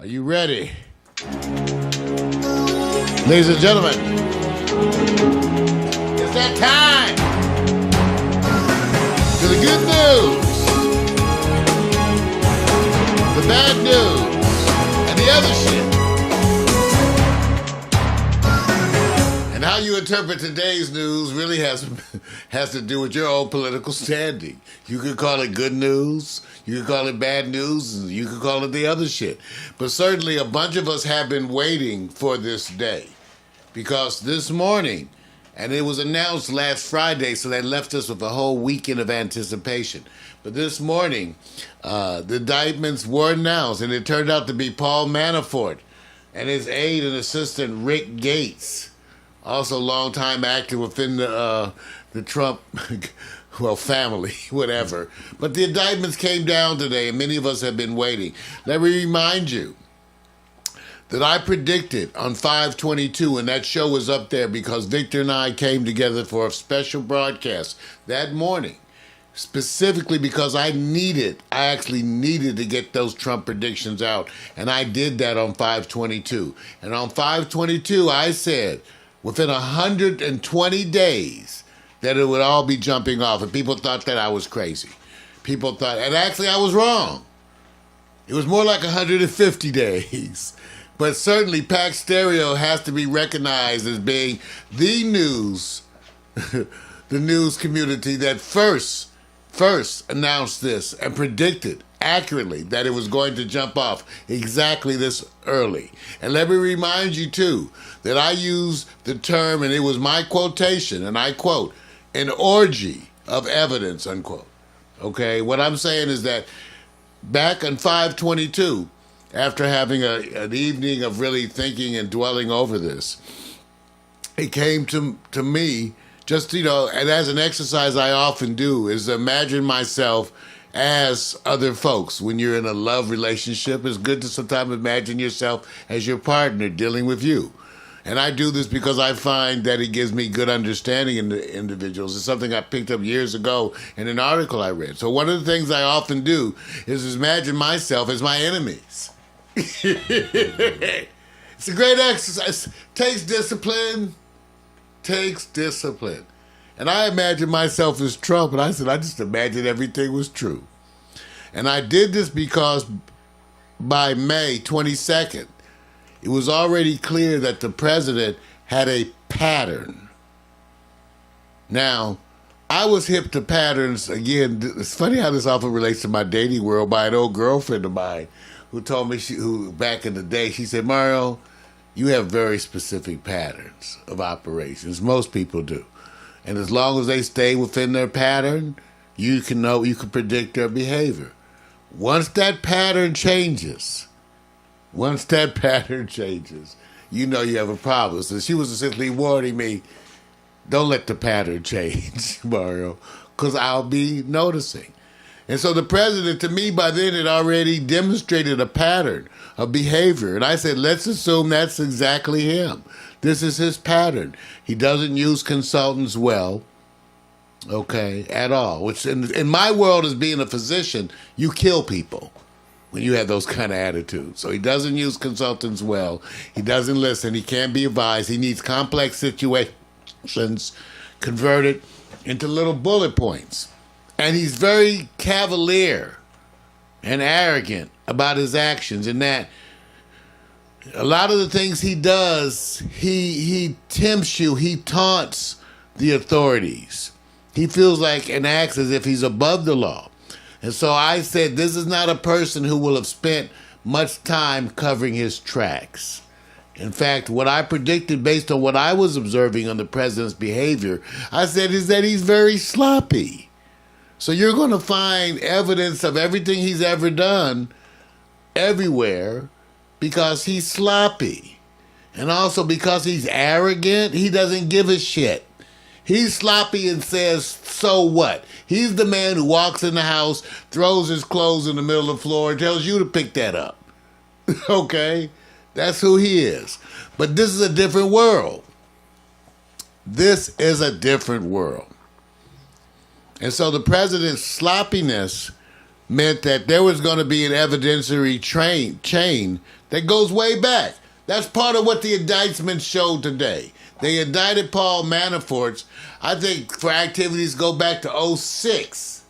Are you ready? Ladies and gentlemen, it's that time for the good news, the bad news, and the other shit. And how you interpret today's news really has to do with your own political standing. You could call it good news, you could call it bad news, and you could call it the other shit. But certainly a bunch of us have been waiting for this day. Because this morning, and it was announced last Friday, so they left us with a whole weekend of anticipation. But this morning, the indictments were announced, and it turned out to be Paul Manafort and his aide and assistant Rick Gates, also longtime actor within the Trump family, whatever. But the indictments came down today, and many of us have been waiting. Let me remind you that I predicted on 5/22, and that show was up there because Victor and I came together for a special broadcast that morning, specifically because I actually needed to get those Trump predictions out, and I did that on 5/22. And on 5/22, I said within 120 days that it would all be jumping off, and people thought that I was crazy. People thought, and actually I was wrong. It was more like 150 days. But certainly Pax Stereo has to be recognized as being the news, the news community that first announced this and predicted accurately that it was going to jump off exactly this early. And let me remind you too that I used the term, and it was my quotation, and I quote, an orgy of evidence, unquote. Okay, what I'm saying is that back on 5/22, after having an evening of really thinking and dwelling over this, it came to me, just, and as an exercise I often do, is imagine myself as other folks. When you're in a love relationship, it's good to sometimes imagine yourself as your partner dealing with you. And I do this because I find that it gives me good understanding in the individuals. It's something I picked up years ago in an article I read. So one of the things I often do is imagine myself as my enemies. It's a great exercise. Takes discipline. And I imagine myself as Trump, and I said, I just imagined everything was true. And I did this because by May 22nd, it was already clear that the president had a pattern. Now, I was hip to patterns. Again, it's funny how this often relates to my dating world by an old girlfriend of mine who told me, who back in the day, she said, Mario, you have very specific patterns of operations. Most people do. And as long as they stay within their pattern, you can predict their behavior. Once that pattern changes, you know you have a problem. So she was essentially warning me, don't let the pattern change, Mario, because I'll be noticing. And so the president, to me, by then had already demonstrated a pattern of behavior. And I said, let's assume that's exactly him. This is his pattern. He doesn't use consultants well, okay, at all. Which in my world, as being a physician, you kill people when you have those kind of attitudes. So he doesn't use consultants well. He doesn't listen. He can't be advised. He needs complex situations converted into little bullet points. And he's very cavalier and arrogant about his actions, in that a lot of the things he does, he tempts you, he taunts the authorities. He feels like and acts as if he's above the law. And so I said, this is not a person who will have spent much time covering his tracks. In fact, what I predicted based on what I was observing on the president's behavior, I said is that he's very sloppy. So you're going to find evidence of everything he's ever done everywhere because he's sloppy. And also because he's arrogant, he doesn't give a shit. He's sloppy and says, so what? He's the man who walks in the house, throws his clothes in the middle of the floor, and tells you to pick that up. Okay? That's who he is. But this is a different world. This is a different world. And so the president's sloppiness meant that there was going to be an evidentiary chain that goes way back. That's part of what the indictments showed today. They indicted Paul Manafort, I think, for activities go back to 06.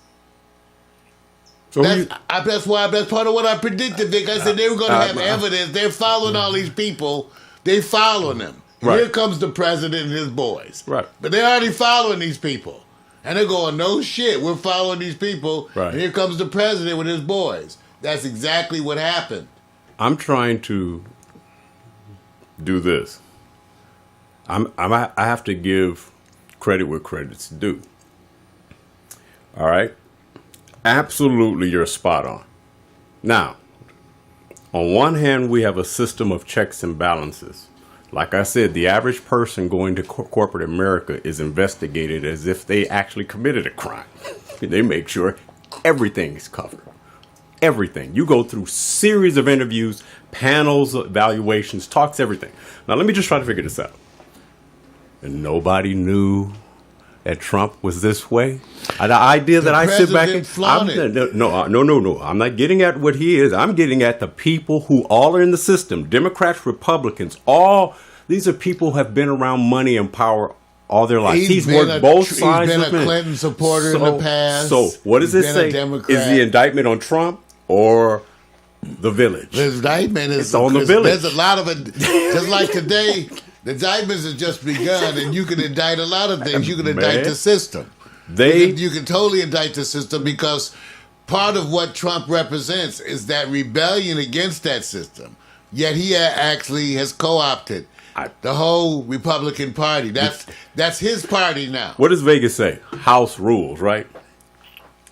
So that's part of what I predicted, Vic. I said they were going to have evidence. They're following all these people. They're following them. Right. Here comes the president and his boys. Right. But they're already following these people. And they're going, no shit, we're following these people. Right. And here comes the president with his boys. That's exactly what happened. I'm trying to do this. I have to give credit where credit's due. All right? Absolutely, you're spot on. Now, on one hand, we have a system of checks and balances. Like I said, the average person going to corporate America is investigated as if they actually committed a crime. They make sure everything is covered. Everything. You go through series of interviews, panels, evaluations, talks, everything. Now, let me just try to figure this out. And nobody knew that Trump was this way. The idea that I sit back and no. I'm not getting at what he is. I'm getting at the people who all are in the system. Democrats, Republicans, all these are people who have been around money and power all their lives. He's worked both sides. He's been a Clinton supporter in the past. So what does it say? Is the indictment on Trump or the village? The indictment is on the village. There's a lot of it. Just like today, the indictments have just begun, and you can indict a lot of things. You can indict the system. You can totally indict the system because part of what Trump represents is that rebellion against that system. Yet he actually has co-opted the whole Republican Party. That's his party now. What does Vegas say? House rules, right?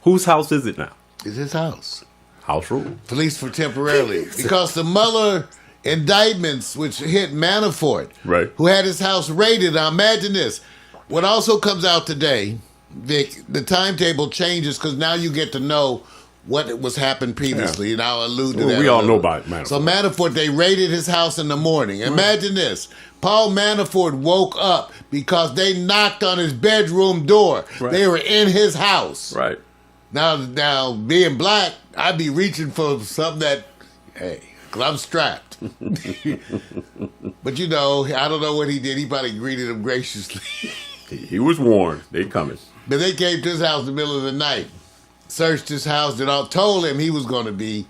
Whose house is it now? It's his house. House rules. At least for temporarily. Because the Mueller indictments, which hit Manafort, right, who had his house raided. Now imagine this. What also comes out today, Vic, the timetable changes because now you get to know what was happened previously, and I'll allude to that. We all know about Manafort. So Manafort, they raided his house in the morning. Imagine this. Paul Manafort woke up because they knocked on his bedroom door. Right. They were in his house. Right. Now, being black, I'd be reaching for something that, hey, because I'm strapped. But, I don't know what he did. He probably greeted him graciously. He was warned. They coming. But they came to his house in the middle of the night, searched his house, and all told him he was going to be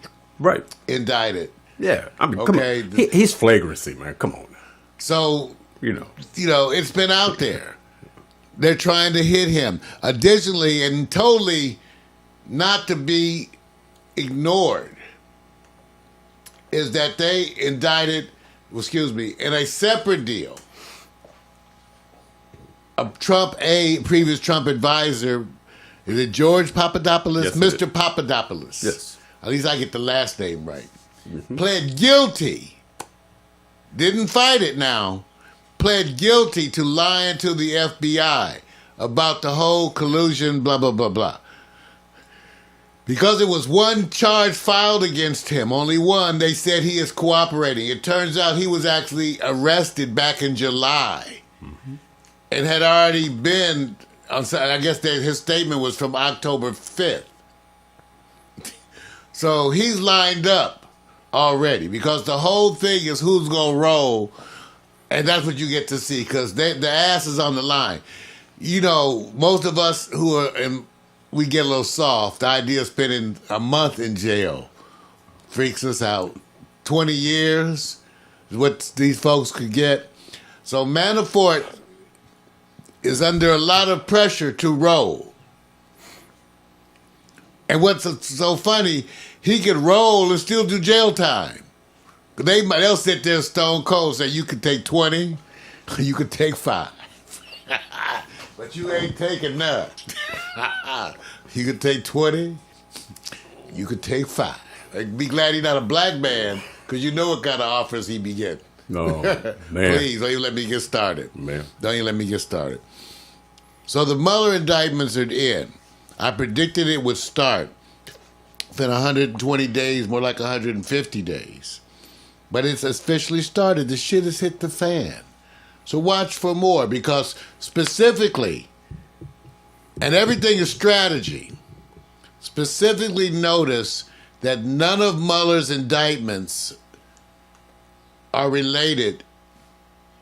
indicted. Yeah. I mean, okay. Come on. He's flagrancy, man. Come on. So, it's been out there. They're trying to hit him. Additionally, and totally not to be ignored, is that they indicted, in a separate deal, a previous Trump advisor, is it George Papadopoulos? Yes, Mr. Papadopoulos. Yes. At least I get the last name right. Mm-hmm. Pled guilty. Didn't fight it now. Pled guilty to lying to the FBI about the whole collusion, blah, blah, blah, blah. Because it was one charge filed against him, only one, they said he is cooperating. It turns out he was actually arrested back in July and had already been, I guess his statement was from October 5th. So he's lined up already because the whole thing is who's going to roll, and that's what you get to see because the ass is on the line. Most of us who are we get a little soft. The idea of spending a month in jail freaks us out. 20 years is what these folks could get. So Manafort is under a lot of pressure to roll. And what's so funny, he could roll and still do jail time. They'll sit there stone cold and say, you could take 20, you could take 5. But you ain't taking none. You could take 20, you could take 5. Be glad he's not a black man, because you know what kind of offers he be getting. No, man. Please, don't even let me get started. Man. Don't even let me get started. So the Mueller indictments are in. I predicted it would start within 120 days, more like 150 days. But it's officially started. The shit has hit the fan. So watch for more, because specifically, and everything is strategy. specifically noticed that none of Mueller's indictments are related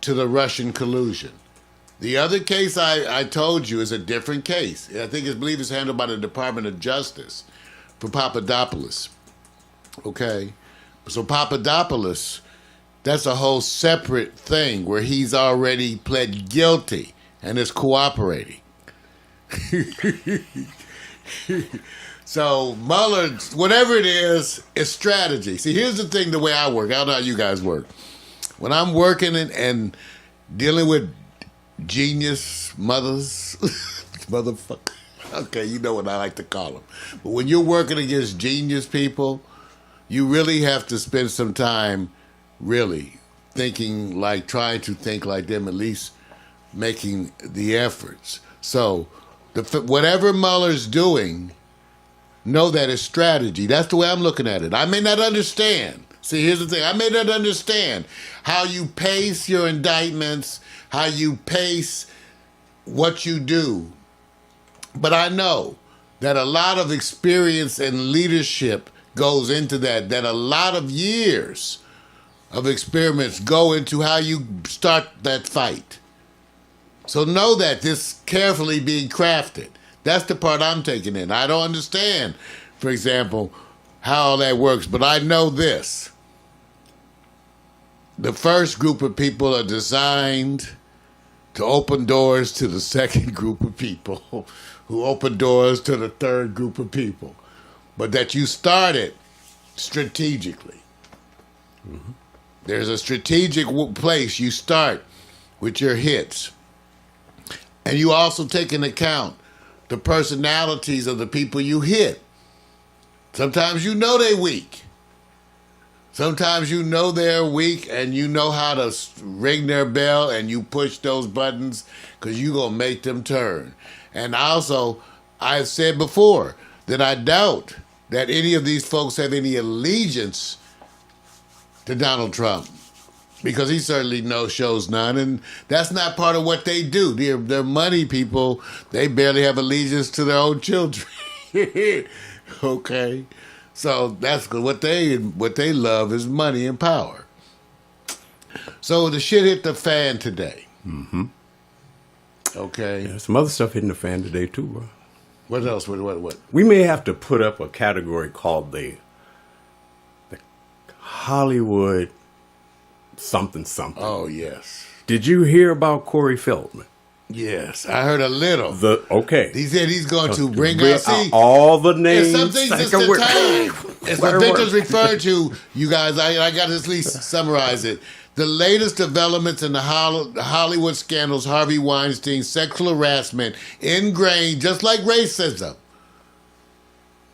to the Russian collusion. The other case I told you is a different case. I believe it's handled by the Department of Justice for Papadopoulos. Okay? So Papadopoulos, that's a whole separate thing where he's already pled guilty and is cooperating. So Mueller, whatever it is, it's strategy. See, here's the thing, the way I work. I don't know how you guys work. When I'm working and dealing with genius mothers, motherfucker. Okay, you know what I like to call them. But when you're working against genius people, you really have to spend some time really thinking like, trying to think like them, at least making the efforts. So whatever Mueller's doing, know that it's strategy. That's the way I'm looking at it. I may not understand. See, here's the thing. I may not understand how you pace your indictments, how you pace what you do. But I know that a lot of experience and leadership goes into that a lot of years of experiments go into how you start that fight. So know that this carefully being crafted. That's the part I'm taking in. I don't understand, for example, how all that works, but I know this. The first group of people are designed to open doors to the second group of people, who open doors to the third group of people. But that you started strategically. Mm-hmm. There's a strategic place you start with your hits. And you also take into account the personalities of the people you hit. Sometimes you know they're weak. Sometimes you know they're weak and you know how to ring their bell and you push those buttons because you're going to make them turn. And also, I've said before that I doubt that any of these folks have any allegiance to Donald Trump, because he certainly shows none, and that's not part of what they do. They're money people. They barely have allegiance to their own children. Okay, so that's what they love is money and power. So the shit hit the fan today. Mm-hmm. Okay. Yeah, some other stuff hitting the fan today too, bro. What else? What? We may have to put up a category called the Hollywood something. Oh, yes. Did you hear about Corey Feldman? Yes, I heard a little. Okay. He said he's going to bring out all the names. Some things it's the time. It's what Victor's referred to, you guys. I got to at least summarize it. The latest developments in the Hollywood scandals, Harvey Weinstein, sexual harassment, ingrained, just like racism,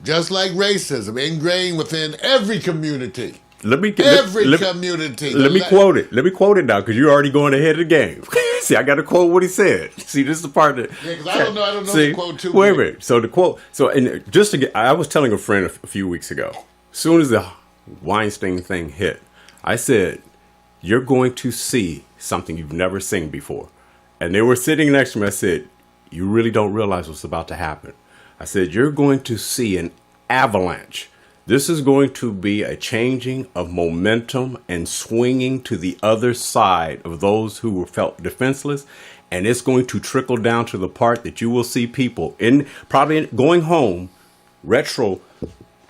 ingrained within every community. Community. Let me quote it. Let me quote it now, because you're already going ahead of the game. See, I got to quote what he said. See, this is the part that. Yeah, because I don't know see, the quote too. Wait a minute. So the quote. So, and just to get, I was telling a friend a few weeks ago. As soon as the Weinstein thing hit, I said, "You're going to see something you've never seen before." And they were sitting next to me. I said, "You really don't realize what's about to happen." I said, "You're going to see an avalanche. This is going to be a changing of momentum and swinging to the other side of those who were felt defenseless. And it's going to trickle down to the part that you will see people probably going home, retro,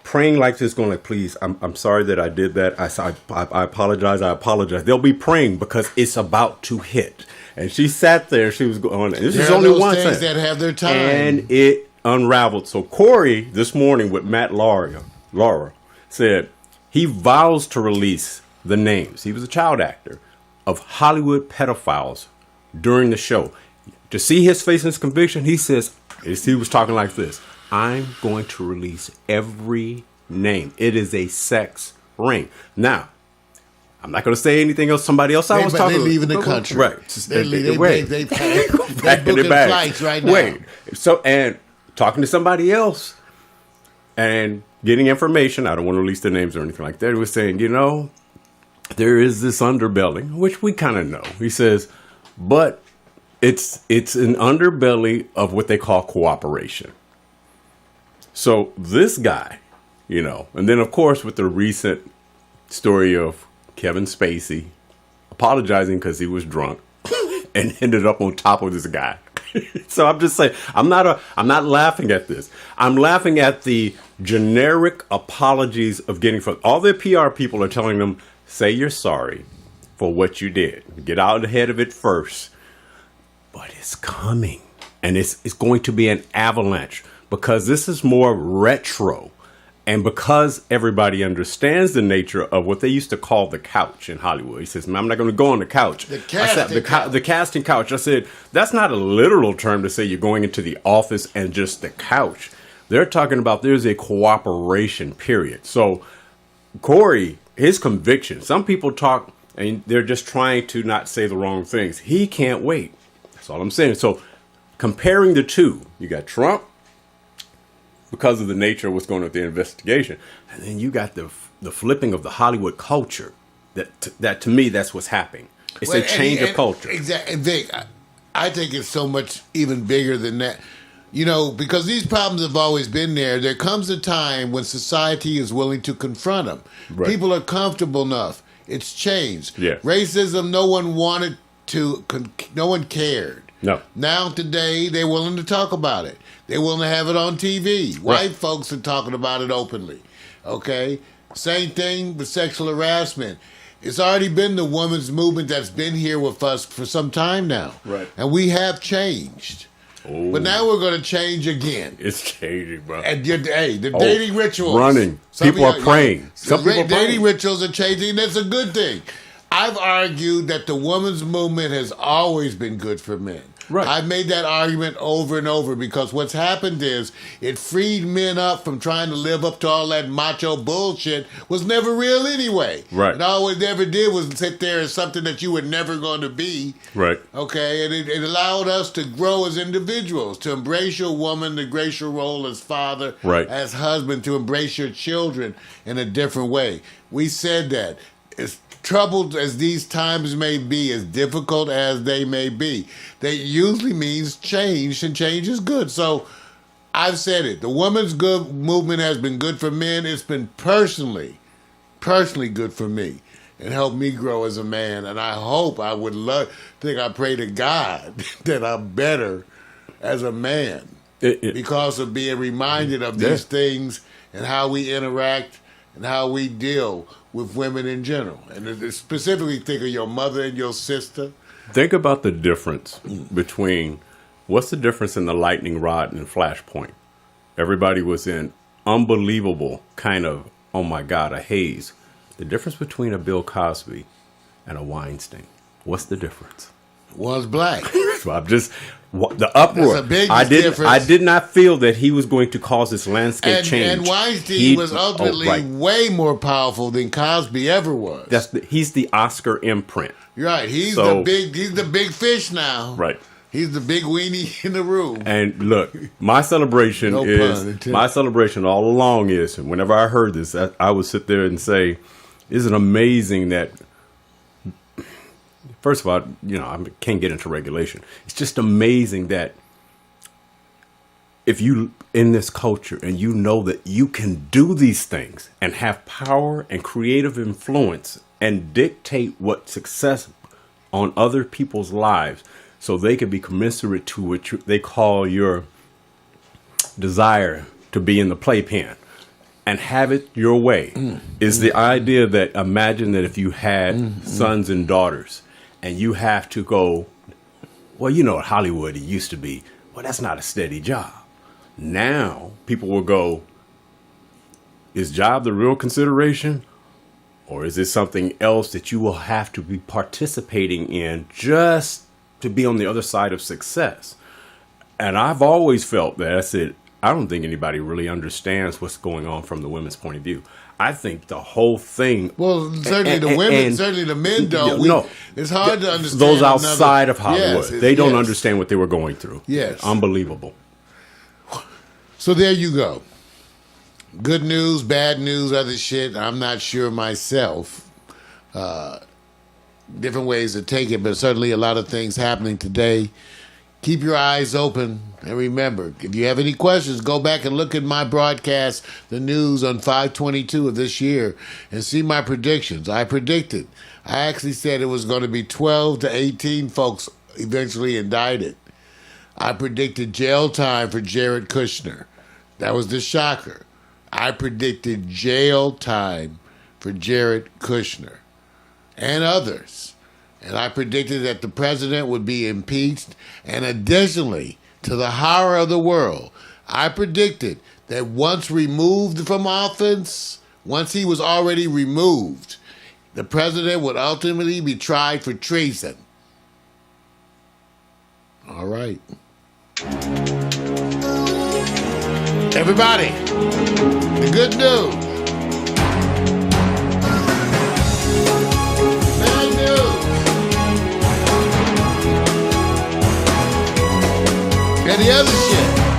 praying like this, going like, please, I'm sorry that I did that. I apologize. They'll be praying because it's about to hit." And she sat there. She was going, this is only one thing. That have their time. And it unraveled. So Corey, this morning with Matt Laura, said he vows to release the names. He was a child actor of Hollywood pedophiles during the show. To see his face and his conviction, he says, he was talking like this, "I'm going to release every name. It is a sex ring." Now, I'm not going to say anything else. Somebody else I was talking about. They're leaving the country. Right. They booking flights right now. Wait. So, and talking to somebody else and getting information. I don't want to release their names or anything like that. He was saying, there is this underbelly, which we kind of know. He says, but it's an underbelly of what they call cooperation. So this guy, and then of course with the recent story of Kevin Spacey apologizing because he was drunk and ended up on top of this guy. So I'm just saying, I'm not laughing at this. I'm laughing at the generic apologies of getting from all their PR people are telling them, say you're sorry for what you did. Get out ahead of it first. But it's coming. And it's going to be an avalanche because this is more retro. And because everybody understands the nature of what they used to call the couch in Hollywood. He says, I'm not going to go on the couch. The casting couch. The casting couch. I said, that's not a literal term to say you're going into the office and just the couch. They're talking about there's a cooperation period. So Corey, his conviction, some people talk and they're just trying to not say the wrong things. He can't wait. That's all I'm saying. So comparing the two, you got Trump, because of the nature of what's going on with the investigation. And then you got the flipping of the Hollywood culture. That to me, that's what's happening. It's a change of culture. Exactly. Vic, I think it's so much even bigger than that. Because these problems have always been there. There comes a time when society is willing to confront them. Right. People are comfortable enough. It's changed. Yeah. Racism, no one wanted to, no one cared. No. Now today, they're willing to talk about it. They're willing to have it on TV. Right. White folks are talking about it openly. Okay? Same thing with sexual harassment. It's already been the women's movement that's been here with us for some time now. Right. And we have changed. Oh. But now we're going to change again. It's changing, bro. And the dating rituals. Running. People are praying. Some people are dating rituals are changing, and that's a good thing. I've argued that the women's movement has always been good for men. Right. I've made that argument over and over because what's happened is it freed men up from trying to live up to all that macho bullshit was never real anyway. Right. And all it ever did was sit there as something that you were never going to be. Right. Okay. And it allowed us to grow as individuals, to embrace your woman, to embrace your role as father, right, as husband, to embrace your children in a different way. We said that. It's troubled as these times may be, as difficult as they may be, that usually means change, and change is good. So I've said it. The women's good movement has been good for men. It's been personally good for me and helped me grow as a man. And I hope, I pray to God that I'm better as a man because of being reminded of these things and how we interact and how we deal with women in general. And specifically think of your mother and your sister. Think about the difference between, what's the difference in the lightning rod and Flashpoint? Everybody was in unbelievable kind of, oh my God, a haze. The difference between a Bill Cosby and a Weinstein, what's the difference? One's black. So I'm just, the uproar. That's a big difference. I did not feel that he was going to cause this landscape change. And Weinstein was ultimately way more powerful than Cosby ever was. He's the Oscar imprint. Right. He's the big fish now. Right. He's the big weenie in the room. And look, my celebration all along is, and whenever I heard this, I would sit there and say, isn't it amazing that, first of all, I can't get into regulation. It's just amazing that if you in this culture and you know that you can do these things and have power and creative influence and dictate what success on other people's lives so they can be commensurate to what they call your desire to be in the playpen and have it your way is the idea that, imagine that if you had sons and daughters and you have to go, well, Hollywood, it used to be, well, that's not a steady job. Now people will go, is job the real consideration? Or is it something else that you will have to be participating in just to be on the other side of success? And I've always felt that, I said, I don't think anybody really understands what's going on from the women's point of view. I think the whole thing. Well, certainly the women, certainly the men don't. It's hard to understand. Those outside of Hollywood, they don't understand what they were going through. Yes. Unbelievable. So there you go. Good news, bad news, other shit. I'm not sure myself. Different ways to take it, but certainly a lot of things happening today. keep your eyes open. And remember, if you have any questions, go back and look at my broadcast, the news on 5/22 of this year, and see my predictions. I actually said it was going to be 12 to 18 folks eventually indicted. I predicted jail time for Jared Kushner. That was the shocker. I predicted jail time for Jared Kushner and others. And I predicted that the president would be impeached. And additionally, to the horror of the world, I predicted that once removed from office, once he was already removed, the president would ultimately be tried for treason. All right. Everybody, the good news. Bad news. And the other shit.